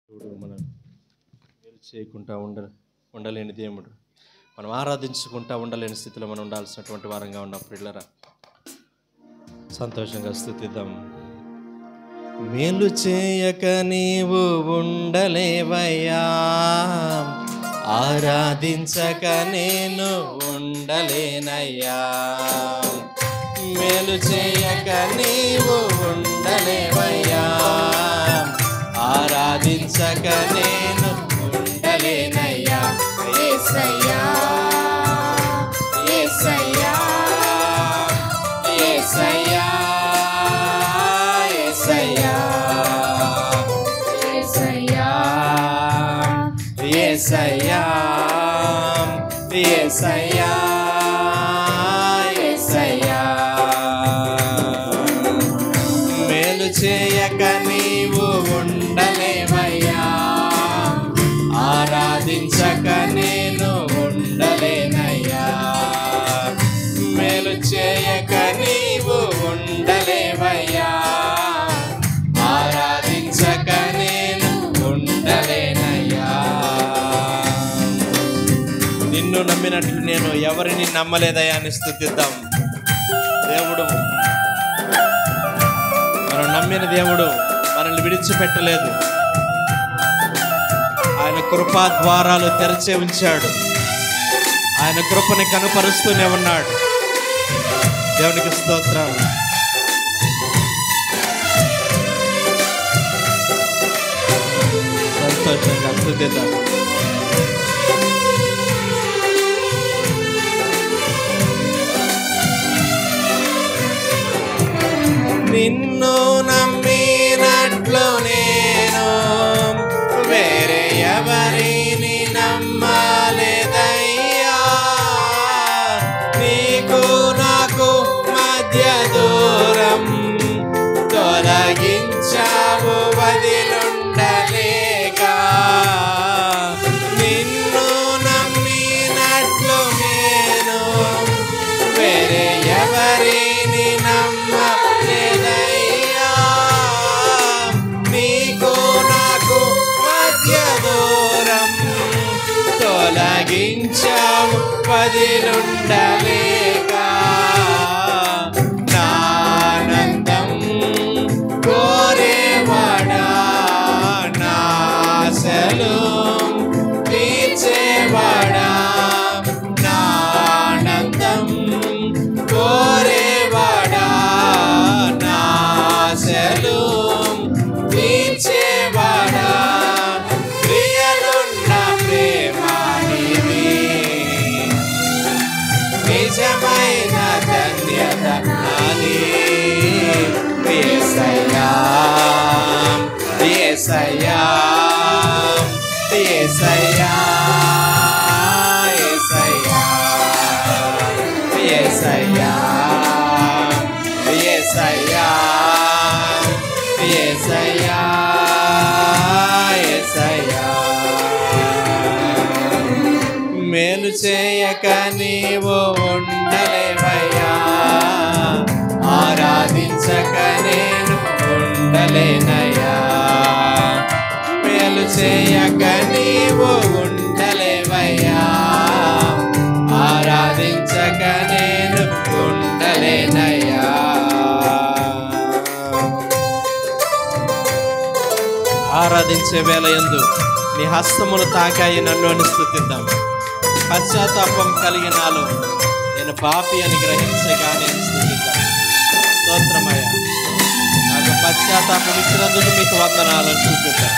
దేవుడు మనం మేలు చేయకుండా ఉండలేని దేవుడు. మనం ఆరాధించుకుంటా ఉండలేని స్థితిలో మనం ఉండాల్సినటువంటి వారంగా ఉన్న పిల్లరా సంతోషంగా స్తుతిద్దాం. మేలు చేయక నీవు ఉండలేవయ్యా, ఆరాధించక నేను ఉండలేనయ్యా. మేలు చేయక నీవు ఉండలేవయ్యా, ఆరాధించక నేను ఉండలేనయ్యా. యేసయ్యా యేసయ్యా యేసయ్యా యేసయ్యా యేసయ్యా యేసయ్యా యేసయ్యా యేసయ్యా. మేలు చేయక నీవు ఉండలేవయ్యా, ఆరాధించక నేను ఉండలేనయ్యా. మేలు చేయక నీవు ఉండలేవయ్యా, ఆరాధించక నేను ఉండలేనయ్యా. నిన్ను నమ్మినట్లు నేను ఎవరిని నమ్మలేదయ్యా అని స్తుతిద్దాం. దేవుడు, మనం నమ్మిన దేవుడు మనల్ని విడిచిపెట్టలేదు. ఆయన కృపా ద్వారాలు తెరచే ఉంచాడు. ఆయన కృపని కనుపరుస్తూనే ఉన్నాడు. దేవునికి స్తోత్రం. సంతోషంగా స్తుతిద్దాం. నిన్ను నమ్మినట్లు నేను వేరే ఎవరిని నమ్మలేదయ్యా. నీకు నాకు మధ్య దూరం తొలగించావు వదిలుండలేక. నిన్ను నమ్మినట్లు నేను వేరే ఎవరిని నమ్మలేదయ్యా. నీకు నాకు మధ్య దూరం తొలగించావు వదిలుండలేక. నానందం కోరేవాడా, నాశలు తీర్చేవాడా. నానందం కోరేవాడా, నాశలు తీర్చేవాడా. ప్రియలున్న ప్రేమానివి, నిజమైన ధన్యత నాది. యేసయ్యా యేసయ్యా యేసయ్యా యేసయ్యా యేసయ్యా యేసయ్యా యేసయ్యా యేసయ్యా. మేలు చేయక నీవు ఉండలేవయ్యా, ఆరాధించక నేను ఉండలేనయ్యా. మేలు చేయక నీవు ఉండలేవయ్యా, ఆరాధించక నేను ఉండలేనయ్యా. ఆరాధించే వేళ యందు నీ హస్తములు తాకాయి నన్ను అని స్తుతిద్దాం. పశ్చాత్తాపం కలిగి నాలో నేను పాపి అని గ్రహించగా నేను స్తుతిద్దాం. స్తోత్రమయ్యా, నాకు పశ్చాత్తాపం ఇచ్చినందుకు మీకు వందనాలు స్తుతిద్దాం.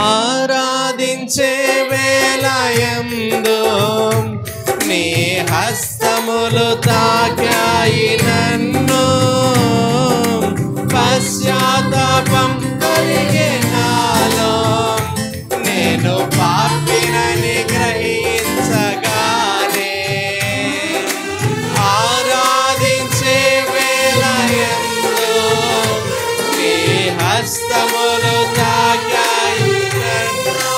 ఆరాధించే వేళయందు నీ హస్తములు తాకాయి నన్ను. పశ్చాత్తాపం కలిగే నాలో నేను పాపినని గ్రహించగానే. ఆరాధించే వేళయందు నీ హస్తములు తాకాయి నన్ను.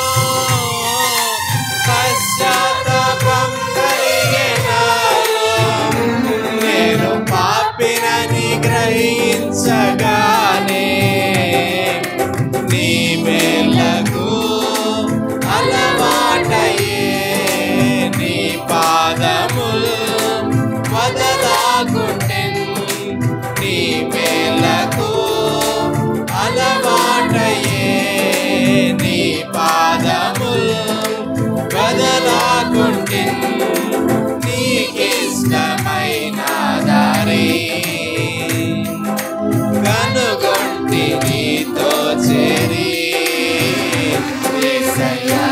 యేసయ్యా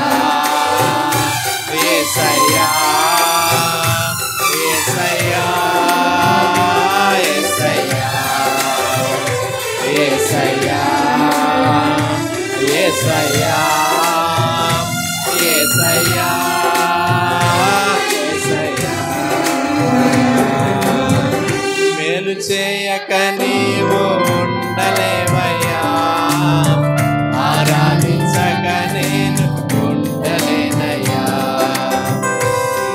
యేసయ్యా యేసయ్యా యేసయ్యా యేసయ్యా యేసయ్యా యేసయ్యా మేలు చేయక నీవు ఉండలేవయ్యా ఆరాధించక నేను ఉండలేనయ్యా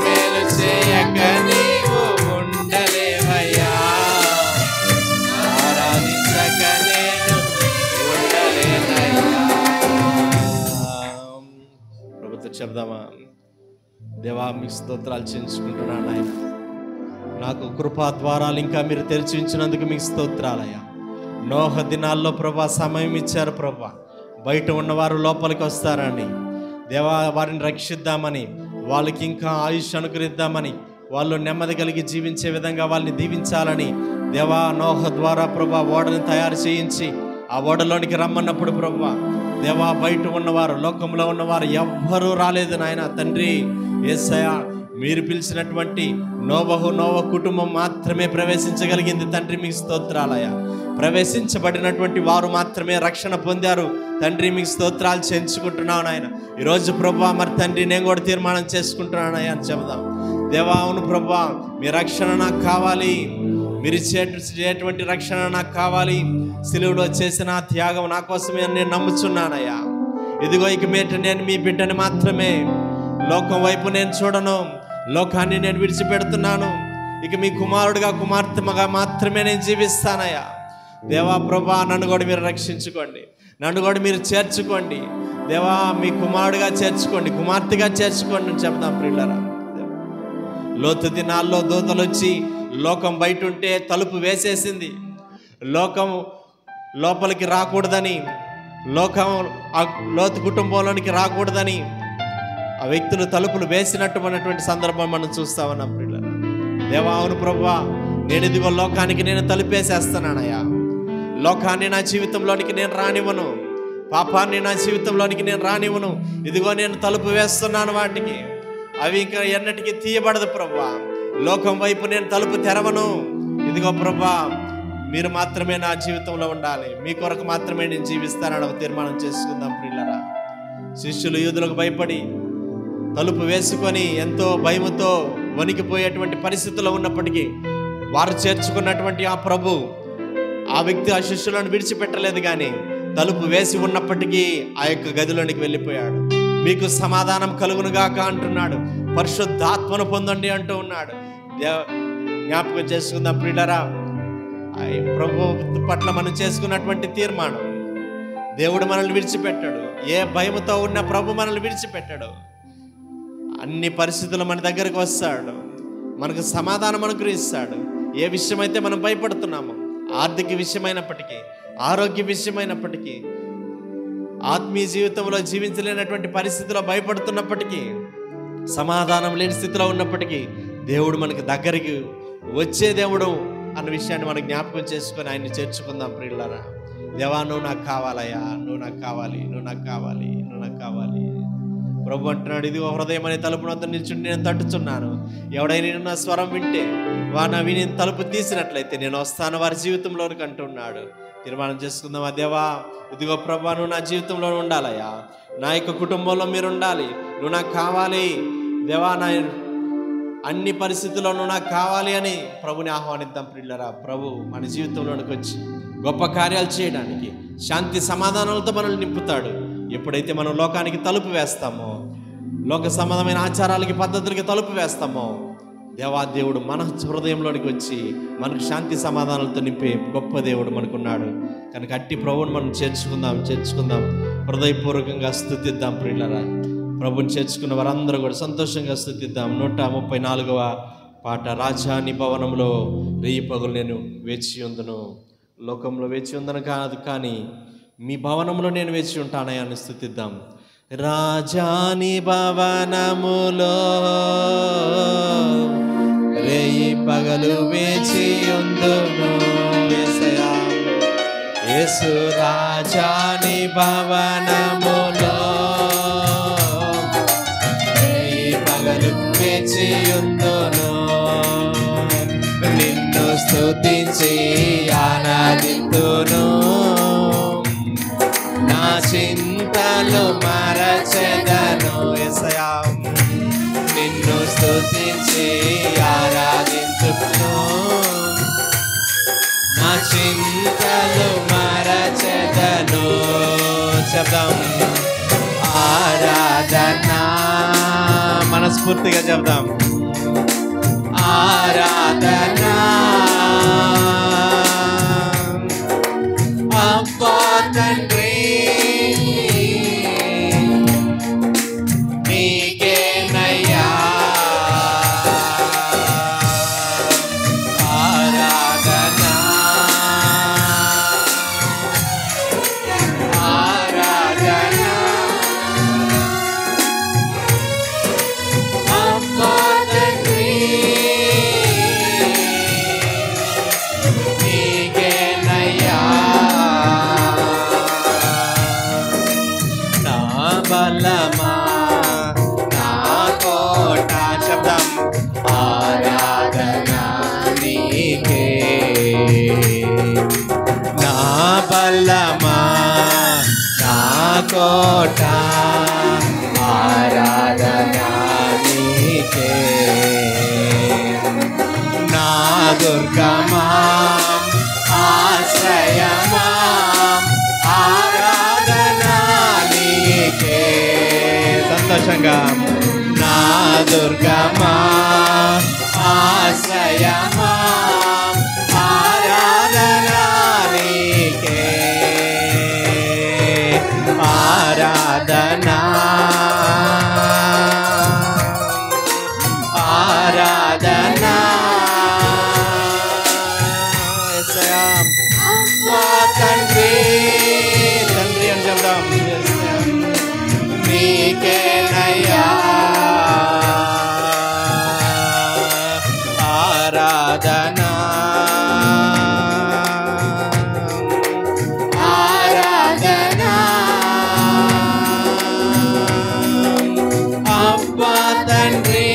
మేలు చేయక నీవు ఉండలేవయ్యా ఆరాధించక నేను ఉండలేనయ్యా. ప్రభుత్వ చెప్దామా? దేవా మీ స్తోత్రాలు చెల్లించుకుంటున్నాను ఆయన. నాకు కృపా ద్వారాలు ఇంకా మీరు తెరిచి ఉంచినందుకు మీకు స్తోత్రాలయ్యా. నోహ దినాల్లో ప్రభా సమయం ఇచ్చారు ప్రభా. బయట ఉన్నవారు లోపలికి వస్తారని దేవా వారిని రక్షిద్దామని, వాళ్ళకి ఇంకా ఆయుష్ అనుగ్రహిద్దామని, వాళ్ళు నెమ్మది కలిగి జీవించే విధంగా వాళ్ళని దీవించాలని దేవా నోహ ద్వారా ప్రభా ఓడని తయారు చేయించి ఆ ఓడలోనికి రమ్మన్నప్పుడు ప్రభా దేవా బయట ఉన్నవారు లోకంలో ఉన్నవారు ఎవ్వరూ రాలేదు నాయన తండ్రి. యేసయ్యా మీరు పిలిచినటువంటి నోవ కుటుంబం మాత్రమే ప్రవేశించగలిగింది తండ్రి. మీకు స్తోత్రాలయ్యా. ప్రవేశించబడినటువంటి వారు మాత్రమే రక్షణ పొందారు తండ్రి. మీకు స్తోత్రాలు చెల్లించుకుంటున్నాను ఆయన. ఈరోజు ప్రభా మరి తండ్రి నేను కూడా తీర్మానం చేసుకుంటున్నానయ్యా అని చెబుదాం. దేవా అవును ప్రభా మీ రక్షణ నాకు కావాలి, మీరు ఇచ్చేటువంటి రక్షణ నాకు కావాలి. సిలువలో చేసిన త్యాగం నా కోసమే అని నేను నమ్ముచున్నానయ్యా. ఇదిగో ఇక మీట నేను మీ బిడ్డని మాత్రమే, లోకం వైపు నేను చూడను, లోకాన్ని నేను విడిచిపెడుతున్నాను. ఇక మీ కుమారుడిగా కుమార్తెగా మాత్రమే నేను జీవిస్తానయ్యా. దేవా ప్రభా నన్ను కూడా మీరు రక్షించుకోండి, నన్ను కూడా మీరు చేర్చుకోండి. దేవా మీ కుమారుడిగా చేర్చుకోండి, కుమార్తెగా చేర్చుకోండి అని చెప్తాం ప్రియులారా. లోతు దినాల్లో దూతలు వచ్చి లోకం బయట ఉంటే తలుపు వేసేసింది. లోకం లోపలికి రాకూడదని, లోకం లోతు కుటుంబంలోనికి రాకూడదని ఆ వ్యక్తులు తలుపులు వేసినటువంటి సందర్భం మనం చూస్తా ఉన్నాం ప్రియులారా. దేవా అవును ప్రభువా నేను ఇదిగో లోకానికి నేను తలుపేసేస్తున్నానయ్యా. లోకాన్ని నా జీవితంలోనికి నేను రానివ్వను, పాపాన్ని నా జీవితంలోనికి నేను రానివ్వను. ఇదిగో నేను తలుపు వేస్తున్నాను వాటికి, అవి ఇంకా ఎన్నటికీ తీయబడదు ప్రభువా. లోకం వైపు నేను తలుపు తెరవను. ఇదిగో ప్రభువా మీరు మాత్రమే నా జీవితంలో ఉండాలి, మీ కొరకు మాత్రమే నేను జీవిస్తానని తీర్మానం చేసుకుందాం ప్రియులారా. శిష్యులు యూదులకు భయపడి తలుపు వేసుకొని ఎంతో భయముతో వణికిపోయేటువంటి పరిస్థితుల్లో ఉన్నప్పటికీ వారు చేర్చుకున్నటువంటి ఆ ప్రభు ఆ వ్యక్తి ఆ శిష్యులను విడిచిపెట్టలేదు, కానీ తలుపు వేసి ఉన్నప్పటికీ ఆ యొక్క గదిలోనికి వెళ్ళిపోయాడు. మీకు సమాధానం కలుగునుగాక అంటున్నాడు, పరిశుద్ధాత్మను పొందండి అంటూ ఉన్నాడు. జ్ఞాపకం చేసుకుందాం ప్రియులారా, ప్రభు పట్ల మనం చేసుకున్నటువంటి తీర్మానం. దేవుడు మనల్ని విడిచిపెట్టాడు, ఏ భయముతో ఉన్న ప్రభు మనల్ని విడిచిపెట్టాడు. అన్ని పరిస్థితులు మన దగ్గరకు వస్తాడు, మనకు సమాధానం అనుగ్రహిస్తాడు. ఏ విషయమైతే మనం భయపడుతున్నామో, ఆర్థిక విషయమైనప్పటికీ, ఆరోగ్య విషయమైనప్పటికీ, ఆత్మీయ జీవితంలో జీవించలేనటువంటి పరిస్థితిలో భయపడుతున్నప్పటికీ, సమాధానం లేని స్థితిలో ఉన్నప్పటికీ దేవుడు మనకి దగ్గరికి వచ్చే దేవుడు అన్న విషయాన్ని మనం జ్ఞాపకం చేసుకొని ఆయన్ని చేర్చుకుందాం ప్రియులారా. దేవా నువ్వు నాకు కావాలయ్యా, నువ్వు నాకు కావాలి, నువ్వు నాకు కావాలి, నువ్వు నాకు కావాలి. ప్రభు అంటున్నాడు, ఇదిగో హృదయం అనే తలుపు వద్ద నిల్చుండి నేను తట్టుచున్నాను. ఎవడైనా నా స్వరం వింటే వాడిని విని తలుపు తీసినట్లయితే నేను వస్తాను వారి జీవితంలోనికి అంటున్నాడు. తీర్మానం చేసుకుందామా? దేవా ఇదిగో ప్రభా నువ్వు నా జీవితంలో ఉండాలయ్యా, నా యొక్క కుటుంబంలో మీరు ఉండాలి, నువ్వు నాకు కావాలి దేవా, నా అన్ని పరిస్థితుల్లో నువ్వు నాకు కావాలి అని ప్రభుని ఆహ్వానిద్దాం ప్రియులారా. ప్రభు మన జీవితంలోనికి వచ్చి గొప్ప కార్యాలు చేయడానికి, శాంతి సమాధానాలతో మనల్ని నింపుతాడు. ఎప్పుడైతే మనం లోకానికి తలుపు వేస్తామో, లోక సంబంధమైన ఆచారాలకి పద్ధతులకి తలుపు వేస్తామో, దేవాదేవుడు మన హృదయంలోనికి వచ్చి మనకు శాంతి సమాధానాలతో నింపే గొప్ప దేవుడు మనకున్నాడు. కనుక అట్టి ప్రభువుని మనం చేర్చుకుందాం, హృదయపూర్వకంగా స్తుతిద్దాం ప్రియులారా. ప్రభుని చేర్చుకున్న వారందరూ కూడా సంతోషంగా స్తుతిద్దాం. 134వ పాట. రాజాని భవనంలో రేయి పగులు నేను వేచి ఉందును, లోకంలో వేచి ఉందను కాదు కానీ మీ భవనంలో నేను వేచి ఉంటానయ్యా అని స్తుతిద్దాం. రాజాని భవనములో రేయి పగలు వేచి ఉందును, యేసు రాజాని భవనములో స్తుతించి ఆరాధింతును, నా చింతలు మరచెదను. యేసయ్యా నిన్ను స్తుతించి ఆరాధింతును, నా చింతలు మరచెదను. చెప్దాం ఆరాధన, మనస్ఫూర్తిగా చెప్దాం ఆరాధన. అబ్బా తండ్రి నీకేనయ్యా ఆరాధన, ఆరాధన. అబ్బా తండ్రి నీకేనయ్యా నా బలమా నా కోట. శబ్దం ఆరాధన నీకే, నా బలమా నా కోట ఆరాధన నీకే, నా దుర్గమా ఆశ్రయమా ఆరాధన నీకే. సంతోషంగా నా దుర్గమా ఆశ్రయమా ఆరాధన నీకే, ఆరాధన ఆరాధన. యేసయ్యా అబ్బా తండ్రి, తండ్రి అని చెప్దాం. యేసయ్యా నీకేనయ్యా ఆరాధన, ఆరాధన. అబ్బా తండ్రి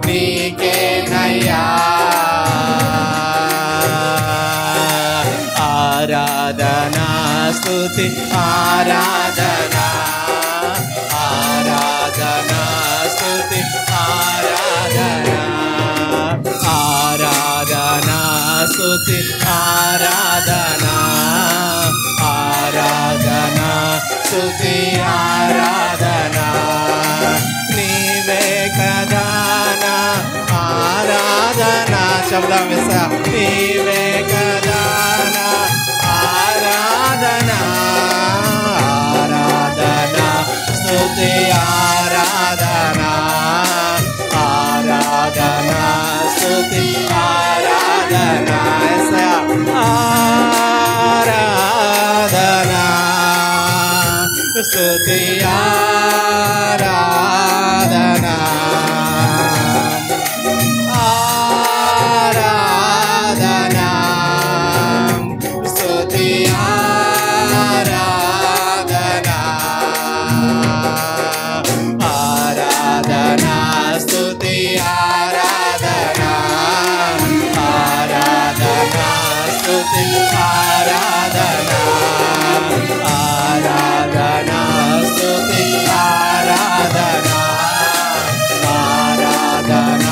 నీకేనయ్యా ఆరాధన, స్తుతి ఆరాధన, ఆరాధన స్తుతి ఆరాధన, ఆరాధన స్తుతి ఆరాధన, ఆరాధన స్తుతి ఆరాధన. నీవే కదా నా ఆరాధన. శబ్దం యేసయ్యా నీవే కదా నా ఆరాధన, ఆరాధన స్తుతి ఆరాధన, ఆరాధన స్తుతి ఆరాధన. యేసయ్యా ఆరాధన స్తుతి ఆరాధన, ఆరాధన స్తుతి ఆరాధన, ఆరాధన స్తుతి ఆరాధన, ఆరాధన స్తుతి ఆరాధన, ఆరాధన స్తుతి ఆరాధన, ఆరాధన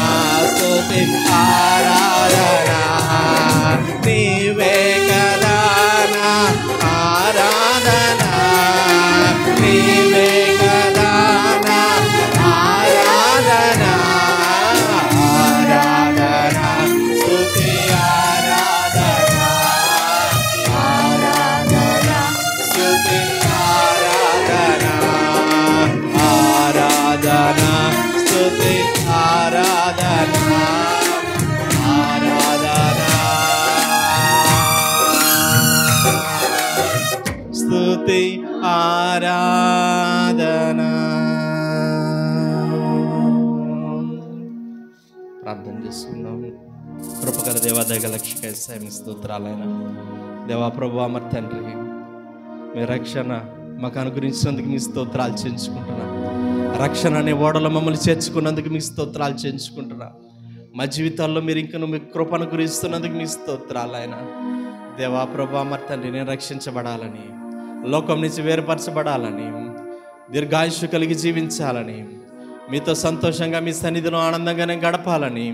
స్తుతి ఆరాధన. నీవే కదా నా ఆరాధన, నీవే కదా నా ఆరాధన, ఆరాధన స్తుతి ఆరాధన, ఆరాధన స్తుతి ఆరాధన, ఆరాధన స్తుతి ఆరాధన, ఆరాధన స్తుతి ఆరాధన. ప్రార్థన చేసుకుందాం. కృపగల దేవా, దయగల లక్ష్మీ స్తోత్రాలైనా దేవా ప్రభువా మరి తండ్రి, మీ రక్షణ మాకు అనుగ్రహించినందుకు మీ స్తోత్రాలు చెల్లించుకుంటున్నాం. రక్షణ అనే ఓడలో మమ్మల్ని చేర్చుకున్నందుకు మీ స్తోత్రాలు చెల్లించుకుంటున్నాం. మా జీవితాల్లో మీరు ఇంకను మీ కృపను గురిస్తున్నందుకు మీ స్తోత్రాలు ఆయన. దేవా ప్రభా మరి తండ్రి, నేను రక్షించబడాలని, లోకం నుంచి వేరుపరచబడాలని, దీర్ఘాయుష్షు కలిగి జీవించాలని, మీతో సంతోషంగా మీ సన్నిధిలో ఆనందంగానే గడపాలని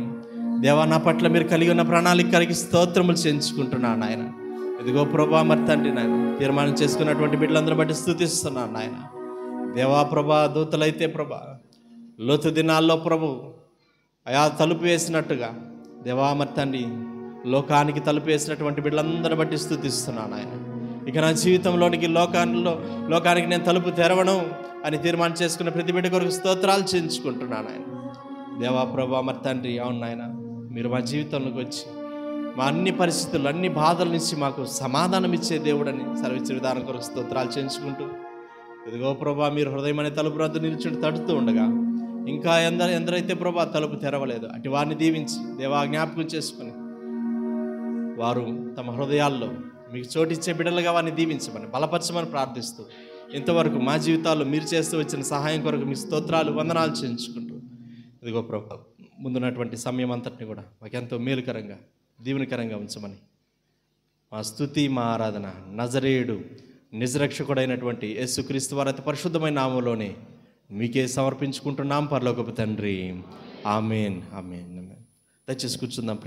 దేవా నా పట్ల మీరు కలిగి ఉన్న ప్రణాళిక కలిగి స్తోత్రములు చేయించుకుంటున్నాను నాయన. ఇదిగో ప్రభా మరి తండ్రి, నాయన తీర్మానం చేసుకున్నటువంటి బిడ్డలందరూ బట్టి స్తుతిస్తున్నాను నాయన. దేవా ప్రభా దూతలైతే ప్రభా లోతు దినాల్లో ప్రభు అయా తలుపు వేసినట్టుగా దేవా మరి తండ్రి లోకానికి తలుపు వేసినటువంటి బిడ్డలందరూ బట్టి స్తుతిస్తున్నాను ఆయన. ఇక నా జీవితంలోనికి లోకానికి నేను తలుపు తెరవను అని తీర్మానం చేసుకున్న ప్రతి బిడ్డ కొరకు స్తోత్రాలు చేయించుకుంటున్నాను ఆయన. దేవా ప్రభా మరి తండ్రి, అవును నాయన, మీరు మా జీవితంలోకి వచ్చి మా అన్ని పరిస్థితులు, అన్ని బాధల నుంచి మాకు సమాధానం ఇచ్చే దేవుడని సెలవిచ్చే విధానం కొరకు స్తోత్రాలు చేయించుకుంటూ, ఇదిగో ప్రభా మీరు హృదయం అనే తలుపు రద్దు నిల్చుని తడుతూ ఉండగా ఇంకా ఎందరైతే ప్రభా తలుపు తెరవలేదు అటు వారిని దీవించి దేవా జ్ఞాపకం చేసుకుని వారు తమ హృదయాల్లో మీకు చోటిచ్చే బిడ్డలుగా వారిని దీవించమని బలపరచమని ప్రార్థిస్తూ, ఇంతవరకు మా జీవితాల్లో మీరు చేస్తూ వచ్చిన సహాయం కొరకు మీ స్తోత్రాలు వందనాలు చేయించుకుంటూ, ఇదిగో ప్రభా ముందున్నటువంటి సమయం అంతటిని కూడా మాకెంతో మేలుకరంగా దీవెనకరంగా ఉంచమని మా స్తుతి మా ఆరాధన నజరేయుడు నిజరక్షకుడైనటువంటి యేసుక్రీస్తు వారి అతి పరిశుద్ధమైన నామములోనే మీకే సమర్పించుకుంటున్నాం పరలోకపు తండ్రి. ఆమేన్ ఆమేన్. దయచేసి కూర్చుందాం.